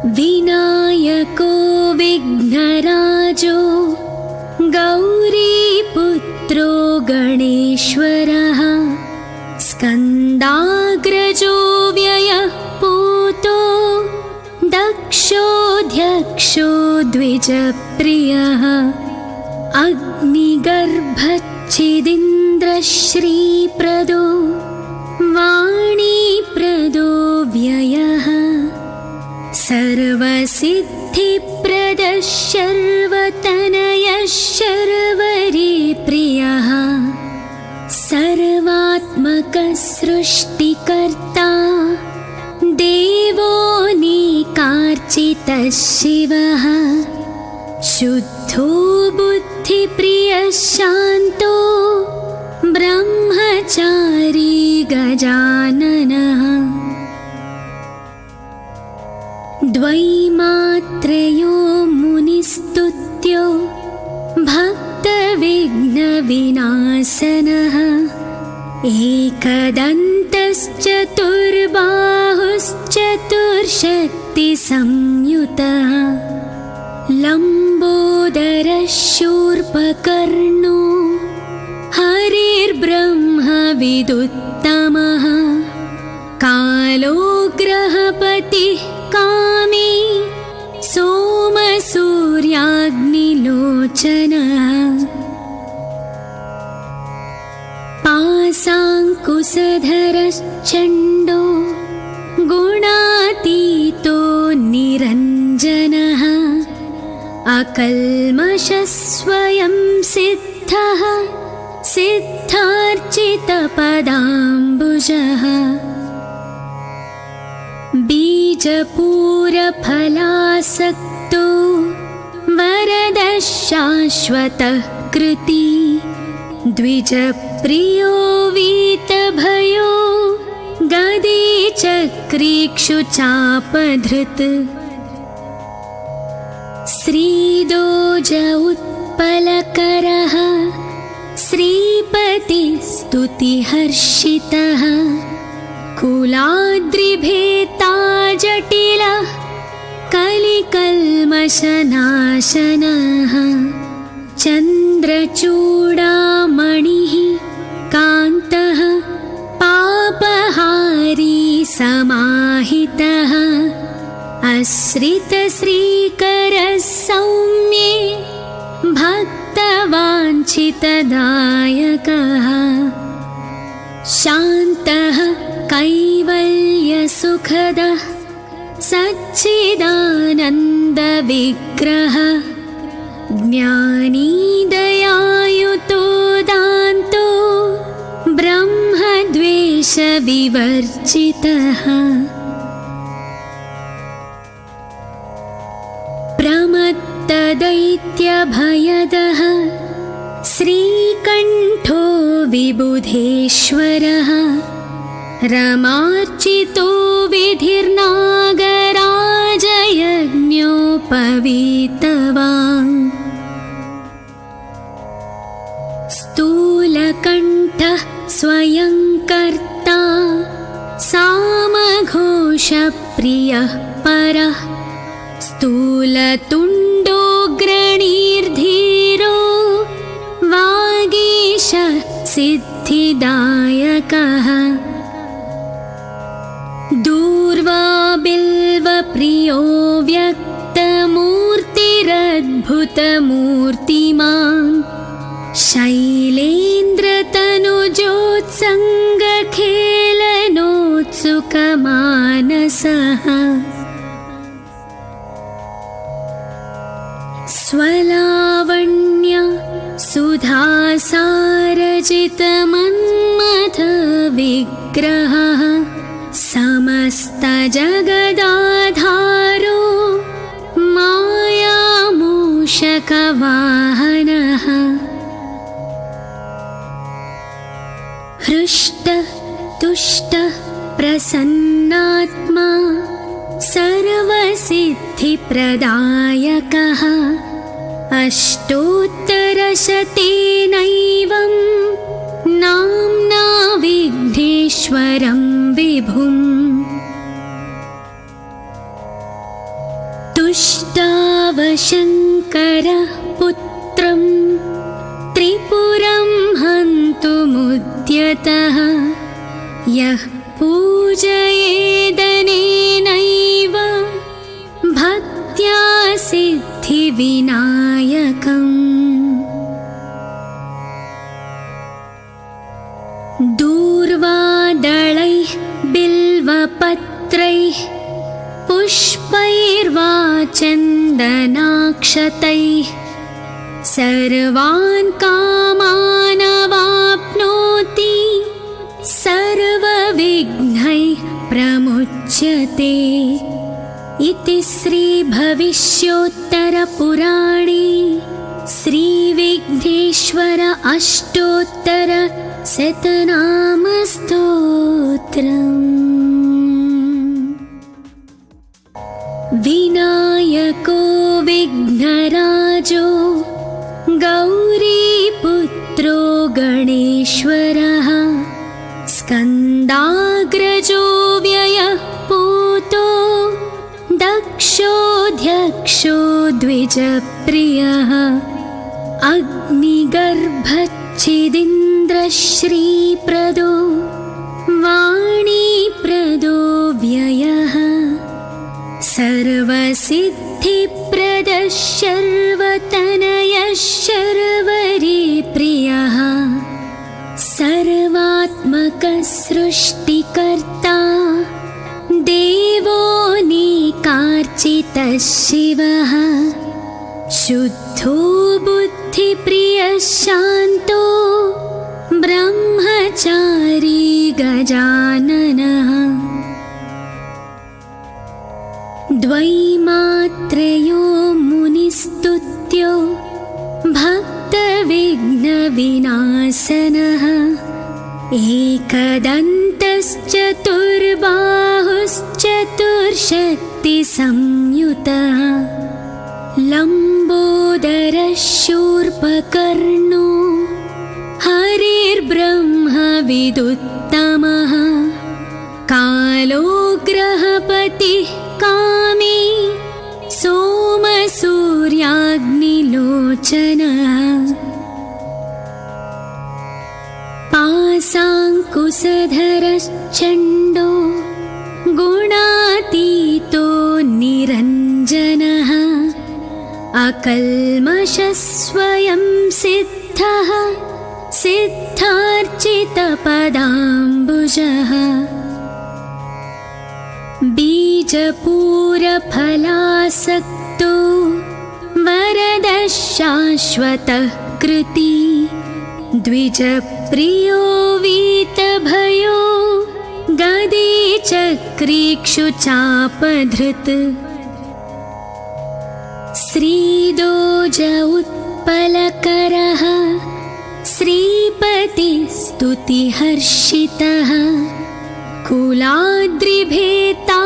विनायको विघ्नराजो गौरीपुत्रो गणेश्वरः स्कन्दाग्रजो व्ययः पूतो दक्षोऽध्यक्षो द्विजप्रियः अग्निगर्भच्छिदिन्द्रश्रीप्रदो वाणीप्रदो व्ययः सर्वसिद्धिप्रदः शर्वतनयः शर्वरीप्रियः सर्वात्मकः सृष्टिकर्ता देवोऽनेकार्चितः शिवः शुद्धो बुद्धिप्रियः शान्तो ब्रह्मचारी गजाननः द्वैमात्रयो मुनिस्तुत्यो भक्तविघ्नविनाशनः एकदन्तश्चतुर्बाहुश्चतुर्शक्तिसंयुतः लम्बोदरः शूर्पकर्णो हरिर्ब्रह्मविदुत्तमः कालो ग्रहपतिः कामी सोमसूर्याग्निलोचनः पाशाङ्कुशधरश्चण्डो गुणातीतो निरञ्जनः अकल्मषः स्वयं सिद्धः सिद्धार्चितपदाम्बुजः बीजपूरफलासक्तो वरदः शाश्वतः कृती द्विजप्रियो वीतभयो गदीचक्रीक्षुचापधृत् श्रीदोज उत्पलकरः श्रीपतिस्तुतिहर्षितः कुलाद्रिभेता जटिलः कलिकल्मषनाशनः चन्द्रचूडामणिः कान्तः पापहारी समाहितः आश्रितश्रीकरः सौम्ये भक्तवाञ्छितदायकः शान्तः कैवल्यसुखदः सच्चिदानन्दविग्रहः ज्ञानी दयायुतो दान्तो ब्रह्मद्वेषविवर्जितः प्रमत्तदैत्यभयदः श्रीकण्ठो विबुधेश्वरः रमार्चितो विधिर्नागराजयज्ञोपवीतवान् स्थूलकण्ठः स्वयं कर्ता सामघोषप्रियः परः स्थूलतुण्डोऽग्रणीर्धीरो वागीशः सिद्धिदायकः दूर्वाबिल्वप्रियो व्यक्तमूर्तिरद्भुतमूर्तिमान् शैलेन्द्रतनुजोत्सङ्गखेलनोत्सुकमानसः स्वलावण्य सुधासारजितमन्मथविग्रहः समस्तजगदाधारो मायामूषकवाहनः हृष्टः तुष्टः प्रसन्नात्मा सर्वसिद्धिप्रदायकः अष्टोत्तरशतेनैवं नाम्ना विघ्नेश्वरं विभुम् तुष्टावशङ्करः पुत्रं त्रिपुरं हन्तुमुद्यतः यः पूजयेदनेनैव भक्त्या सिद्धिविनायकम् दूर्वादलैः बिल्वपत्रैः पुष्पैर्वा चन्दनाक्षतैः सर्वान् कामानवाप्नोति सर्वविघ्नैः प्रमुच्यते इति श्रीभविष्योत्तरपुराणे श्रीविघ्नेश्वर अष्टोत्तरशतनामस्तोत्रम्। विनायको विघ्नराजो गौरीपुत्रो गणेश्वरः स्कन्दाग्रजो व्ययः पूतो दक्षोऽध्यक्षो द्विजप्रियः अग्निगर्भच्छिदिन्द्रश्रीप्रदो वाणीप्रदो व्ययः सर्वसिद्धिप्रदः शर्वतनयः शर्वरीप्रियः सर्वात्मकः सृष्टिकर्ता देवो नेकार्चितः शिवः शुद्धो बुद्धिप्रियः शान्तो ब्रह्मचारी गजाननः द्वैमात्रयो मुनिस्तुत्यो भक्तविघ्नविनाशनः एकदन्तश्चतुर्बाहुश्चतुर्शक्तिसंयुतः लम्बोदरः शूर्पकर्णो हरिर्ब्रह्मविदुत्तमः कालो ग्रहपतिः कामी सोमसूर्याग्निलोचनः पाशाङ्कुशधरश्चण्डो गुणातीतो निरञ्जनः अकल्मषस्वयं सिद्धः सिद्धार्चितपदाम्बुजः बीजपूरफलासक्तो वरदः शाश्वतः कृती द्विजप्रियो वीतभयो गदी चक्रीक्षुचापधृत् श्रीदोज उत्पलकरः श्रीपतिस्तुतिहर्षितः कुलाद्रिभेता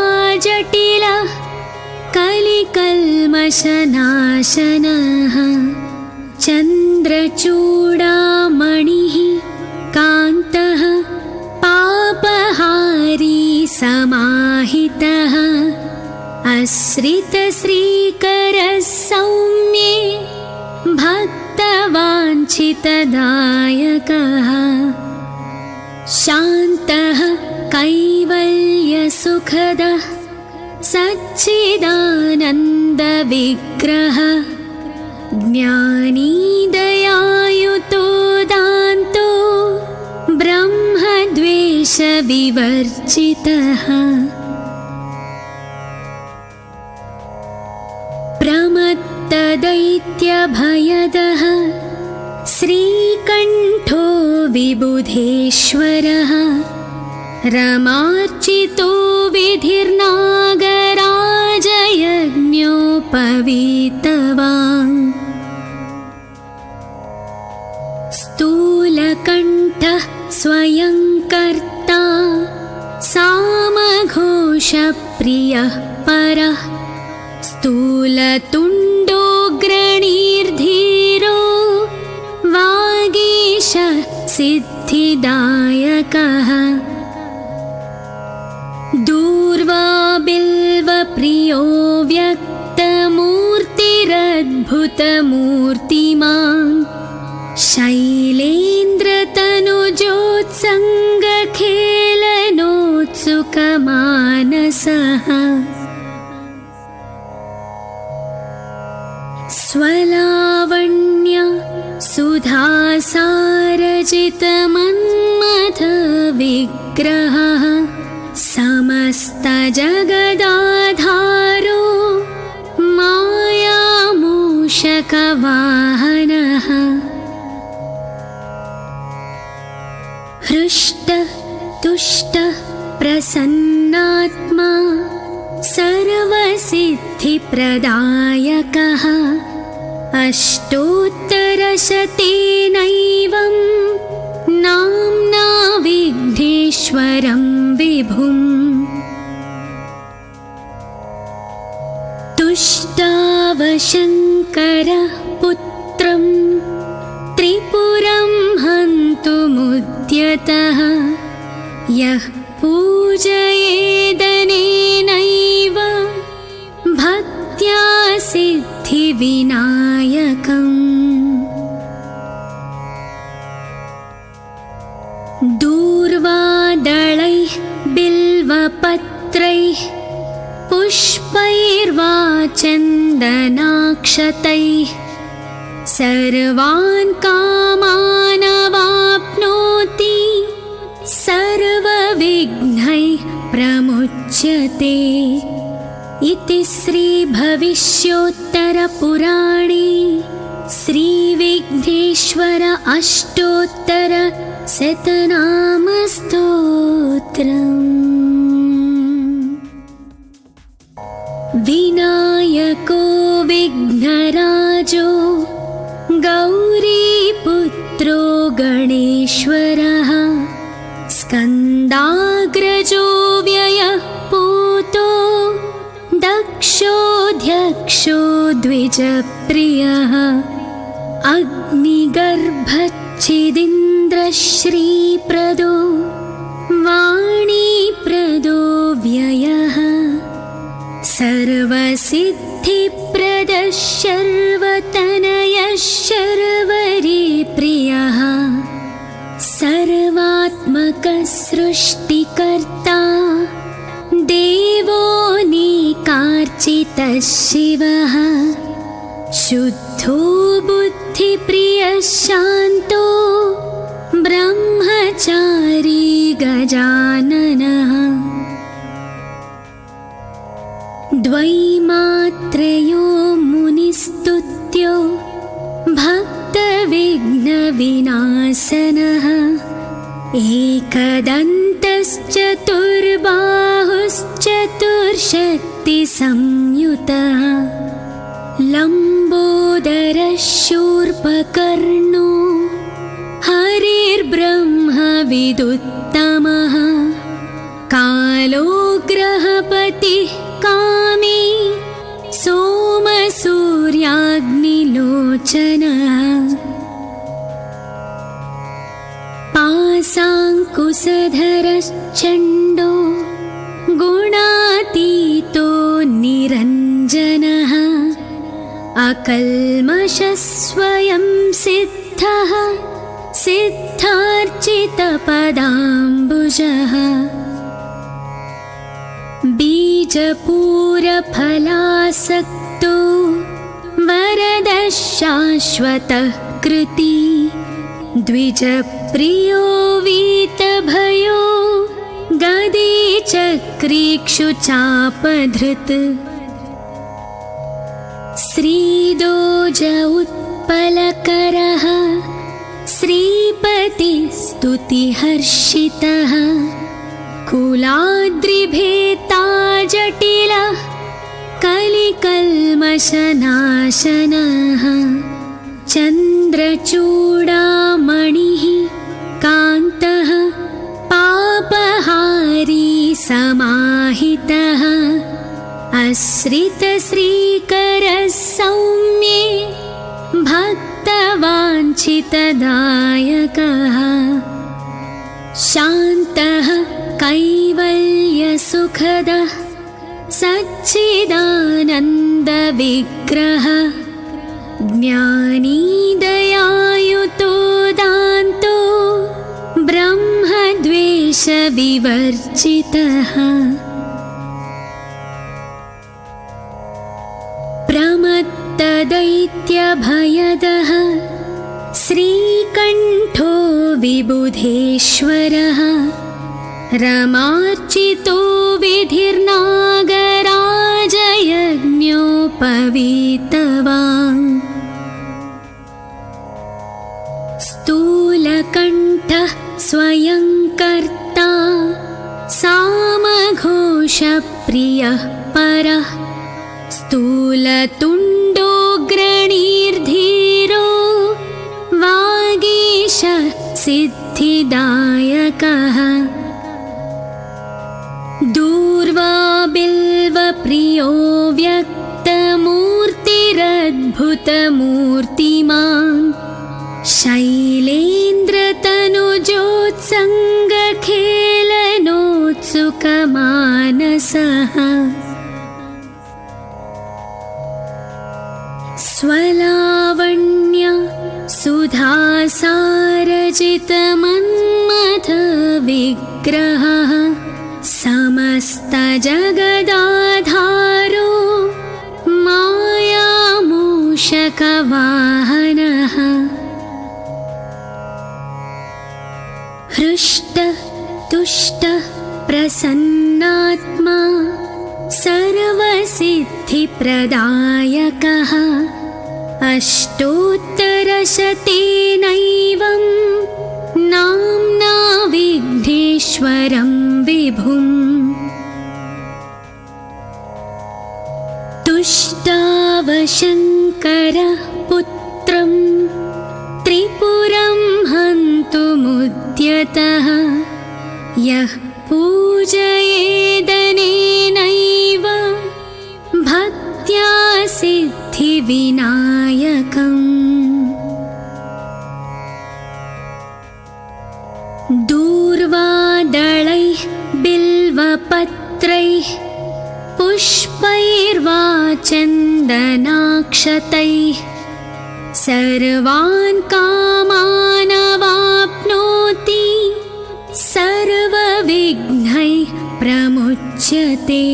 जटिलः कलिकल्मषनाशनः चन्द्रचूडामणिः कान्तः पापहारी समाहितः आश्रितश्रीकरः सौम्ये भक्तवाञ्छितदायकः शान्तः कैवल्यसुखदः सच्चिदानन्दविग्रहः ज्ञानी दयायुतो दान्तो ब्रह्मद्वेषविवर्जितः प्रमत्तदैत्यभयदः श्रीकण्ठो विबुधेश्वरः रमार्चितो विधिर्नागराजयज्ञोपवीतवान् स्थूलकण्ठः स्वयं कर्ता सामघोषप्रियः परः स्थूलतुण्डोऽग्रणीर्धीरो वागीश सिद्धिदायकः दूर्वा बिल्वप्रियो व्यक्तवान् शक्तिर्भक्तिरद्भुतमूर्तिमान् शैलेन्द्रतनुजोत्सङ्गखेलनोत्सुकमानसः स्वलावण्य सुधासारजितमन्मथविग्रहः समस्तजगदाधारो मायामूषकवाहनः हृष्टः तुष्टः प्रसन्नात्मा सर्वसिद्धिप्रदायकः अष्टोत्तरशतेनैवं नाम्ना विघ्नेश्वरं विभुम् तुष्टावशङ्करः पुत्रं त्रिपुरं हन्तुमुद्यतः यः पूजयेदनेनैव भक्त्या सिद्धिविनायकम् दूर्वादलैः बिल्वपत्रैः पुष्पैर्वा चन्दनाक्षतैः सर्वान् कामानवाप्नोति सर्वविघ्नैः प्रमुच्यते इति श्रीभविष्योत्तरपुराणे श्रीविघ्नेश्वर अष्टोत्तरशतनामस्तोत्रम्। विनायको विघ्नराजो गौरीपुत्रो गणेश्वरः स्कन्दाग्रजो व्ययः पूतो दक्षोऽध्यक्षो द्विजप्रियः अग्निगर्भच्छिदीन्द्रश्रीप्रदो वाणीप्रदो व्ययः सर्वसिद्धिप्रदः शर्वतनयः शर्वरीप्रियः सर्वात्मकः सृष्टिकर्ता देवो निकार्चितः शिवः शुद्धो बुद्धिप्रियः शान्तो ब्रह्मचारी गजाननः द्वैमात्रयो मुनिस्तुत्यो भक्तविघ्नविनाशनः एकदन्तश्चतुर्बाहुश्चतुर्शक्तिसंयुतः लम्बोदरः शूर्पकर्णो हरिर्ब्रह्मविदुत्तमः कालोग्रहपतिः कामी सोमसूर्याग्निलोचनः पाशाङ्कुशधरश्चण्डो गुणातीतो निरञ्जनः अकल्मषः स्वयं सिद्धः सिद्धार्चितपदाम्बुजः बीजपूरफलासक्तो वरदः शाश्वतः कृती द्विजप्रियो वीतभयो गदीचक्रीक्षुचापधृत् श्रीदोज उत्पलकरः श्रीपतिस्तुतिहर्षितः कुलाद्रिभेता जटिलः कलिकल्मषनाशनः चन्द्रचूडामणिः कान्तः पापहारी समाहितः आश्रितश्रीकरः सौम्ये भक्तवाञ्छितदायकः शान्तः कैवल्यसुखदः सच्चिदानन्दविग्रहः विवर्जितः प्रमत्तदैत्यभयदः श्रीकण्ठो विबुधेश्वरः रमार्चितो विधिर्नागराजयज्ञोपवीतवान् स्थूलकण्ठः स्वयं कर्ता सामघोषप्रियः परः स्थूलतुण्डोऽग्रणीर्धीरो वागीश सिद्धिदायकः दूर्वा बिल्वप्रियो व्यक्तमूर्तिरद्भुतमूर्तिमान् शैलेन्द्रतनुजोत्सङ्गखेलनोत्सुकमानसः स्वलावण्य सुधासारजितमन्मथविग्रहः समस्तजगदाधारो मायामूषकवाहनः हृष्टः तुष्टः प्रसन्नात्मा सर्वसिद्धिप्रदायकः अष्टोत्तरशतेनैवं नाम्ना विघ्नेश्वरं विभुम् तुष्टावशङ्करः पुत्रं त्रिपुरं हन्तुमुद्यतः यः पूजयेदनेनैव भक्त्या सिद्धिविनायकम् दूर्वादलैः बिल्वपत्रैः पुष्पैर्वा चन्दनाक्षतैः सर्वान् कामानवाप्नोति सर्वविघ्नैः प्रमुच्यते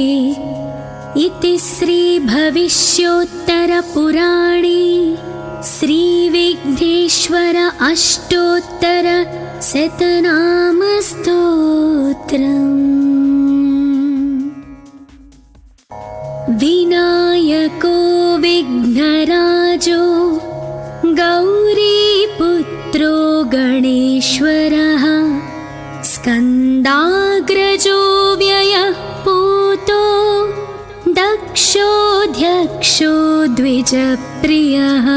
इति श्रीभविष्योत्तरपुराणे श्रीविघ्नेश्वर अष्टोत्तरशतनामस्तोत्रम्। विनायको विघ्नराजो गौरीपुत्रो गणेश्वरः स्कन्दाग्रजो व्ययः पूतो दक्षोऽध्यक्षो द्विजप्रियः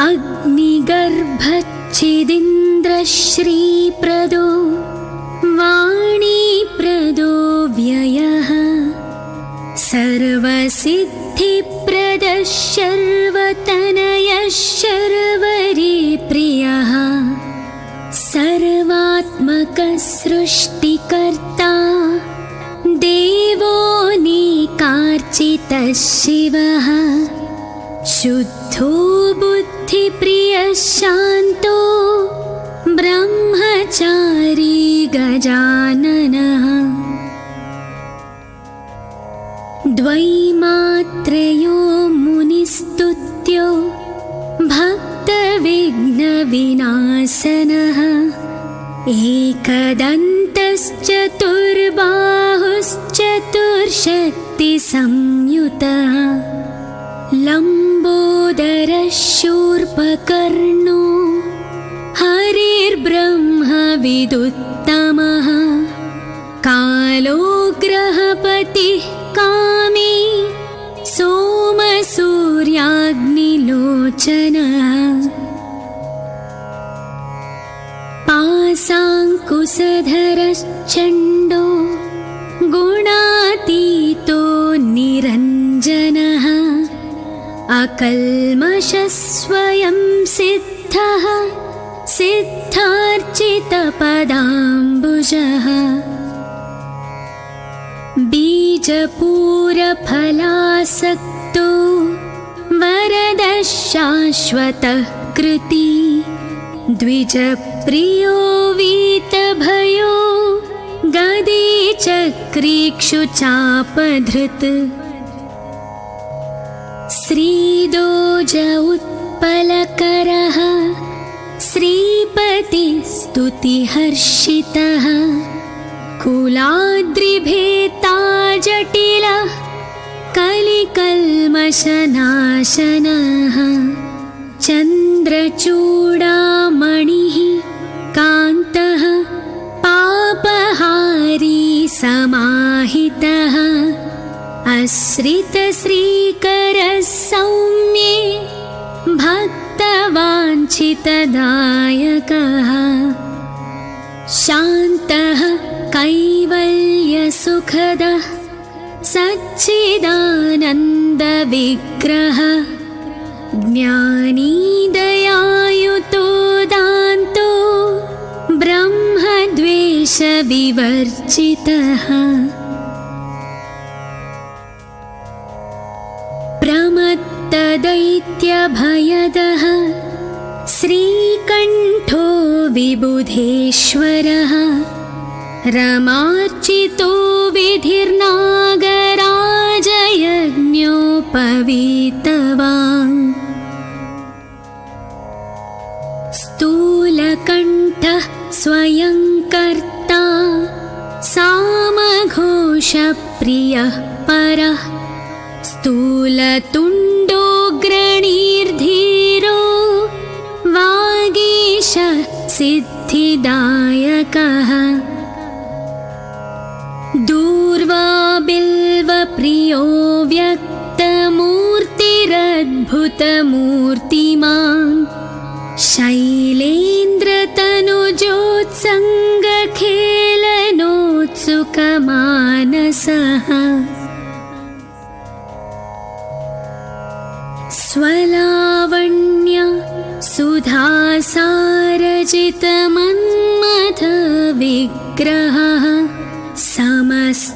अग्निगर्भच्छिदीन्द्रश्रीप्रदो वाणीप्रदो व्ययः सर्वसिद्धिप्रदः शर्वतनयः शर्वरीप्रियः सर्वात्मकः सृष्टिकर्ता देवोऽनेकार्चितः शिवः शुद्धो बुद्धिप्रियः शान्तो ब्रह्मचारी गजाननः द्वैमात्रयो मुनिस्तुत्यो भक्तविघ्नविनाशनः एकदन्तश्चतुर्बाहुश्चतुर्शक्तिसंयुतः लम्बोदरः शूर्पकर्णो हरिर्ब्रह्मविदुत्तमः कालो ग्रहपतिः कामी सोमसूर्याग्निलोचनः पाशाङ्कुशधरश्चण्डो गुणातीतो निरञ्जनः अकल्मषः स्वयं सिद्धः सिद्धार्चितपदाम्बुजः बीजपूरफलासक्तो वरदः शाश्वतः कृती द्विजप्रियो वीतभयो गदे चक्रीक्षुचापधृत् श्रीदोज उत्पलकरः श्रीपतिस्तुतिहर्षितः कुलाद्रिभेता जटिलः कलिकल्मषनाशनः चन्द्रचूडामणिः कान्तः पापहारी समाहितः आश्रितश्रीकरः सौम्ये भक्तवाञ्छितदायकः शान्तः कैवल्यसुखदः सच्चिदानन्दविग्रहः ज्ञानी दयायुतो दान्तो ब्रह्मद्वेषविवर्जितः प्रमत्तदैत्यभयदः श्रीकण्ठो विबुधेश्वरः रमार्चितो विधिर्नागराजयज्ञोपवीतवान् स्थूलकण्ठः स्वयं कर्ता सामघोषप्रियः परः स्थूलतुण्डोऽग्रणीर्धीरो वागीश सिद्धिदायकः दूर्वाबिल्वप्रियो व्यक्तमूर्तिरद्भुतमूर्तिमान् शैलेन्द्रतनुजोत्सङ्गखेलनोत्सुकमानसः स्वलावण्य सुधासारजितमन्मथविग्रहः समस्तजगदा